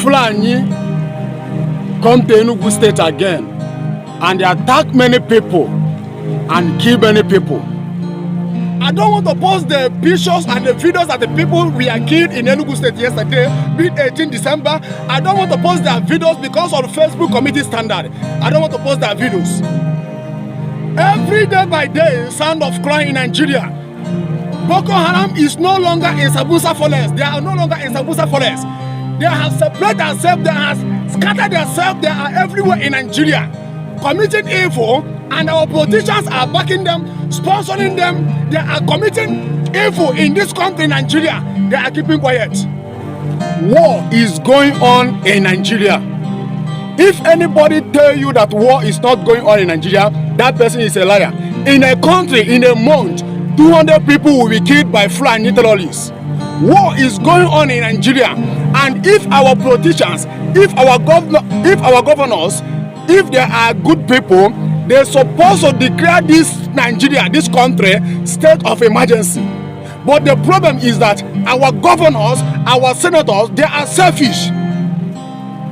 Fulani come to Enugu State again and they attack many people and kill many people. I don't want to post the pictures and the videos that the people we are killed in Enugu State yesterday, being 18 December. I don't want to post their videos because of Facebook committee standard. I don't want to post their videos. Every day by day, sound of crime in Nigeria. Boko Haram is no longer in Sambisa Forest. They are no longer in Sambisa Forest. They have separated themselves. They have scattered themselves. They are everywhere in Nigeria, committing evil, and our politicians are backing them, sponsoring them. They are committing evil in this country, Nigeria. They are keeping quiet. War is going on in Nigeria. If anybody tell you that war is not going on in Nigeria, that person is a liar. In a country, in a month, 200 people will be killed by Fulani terrorists. War is going on in Nigeria, and if our politicians, if our governors, if they are good people, they're supposed to declare this Nigeria, this country, state of emergency. But the problem is that our governors, our senators, they are selfish.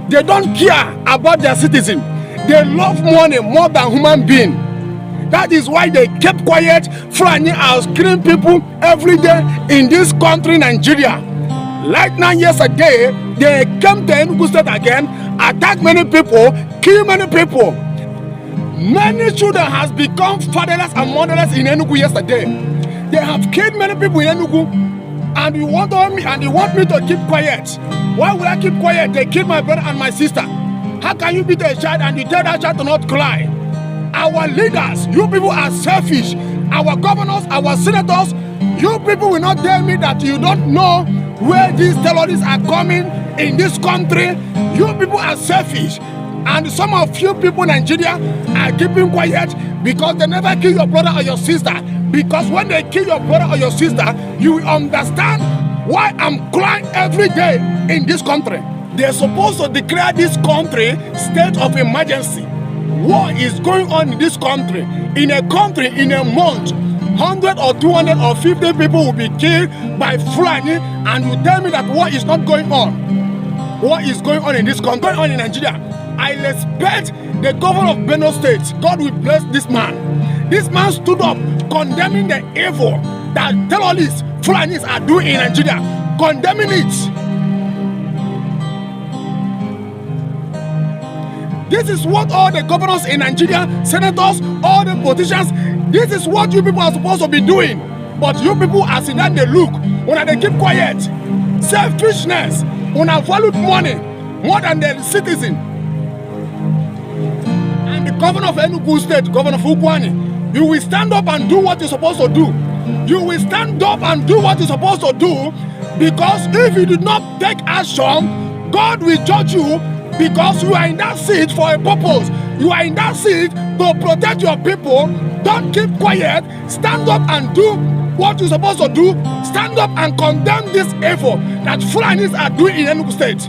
They don't care about their citizens. They love money more than human being. That is why they kept quiet. Fulani are killing people every day in this country, Nigeria. Right now, yesterday, they came to Enugu State again, attack many people, kill many people. Many children has become fatherless and motherless in Enugu yesterday. They have killed many people in Enugu, and you want me to keep quiet. Why will I keep quiet? They killed my brother and my sister. How can you beat a child and you tell that child to not cry? Our leaders, you people are selfish. Our governors, our senators, you people will not tell me that you don't know where these terrorists are coming in this country. You people are selfish. And some of you people in Nigeria are keeping quiet because they never kill your brother or your sister. Because when they kill your brother or your sister, you will understand why I'm crying every day in this country. They're supposed to declare this country state of emergency. War is going on in this country. In a country, in a month, 100 or 200 or 50 people will be killed by Fulani, and you tell me that war is not going on. What is going on in this country, going on in Nigeria? I respect the governor of Benue State. God will bless this man. This man stood up condemning the evil that terrorists, Fulanis are doing in Nigeria, condemning it. This is what all the governors in Nigeria, senators, all the politicians, this is what you people are supposed to be doing. But you people are sitting there, they look, when they keep quiet. Selfishness, when I valued money more than the citizen. And the governor of Enugu State, Governor Fukwani, you will stand up and do what you're supposed to do. You will stand up and do what you're supposed to do, because if you did not take action, God will judge you, because you are in that seat for a purpose. You are in that seat to protect your people. Don't keep quiet. Stand up and do what you're supposed to do. Stand up and condemn this evil that Fulanis are doing in Enugu State.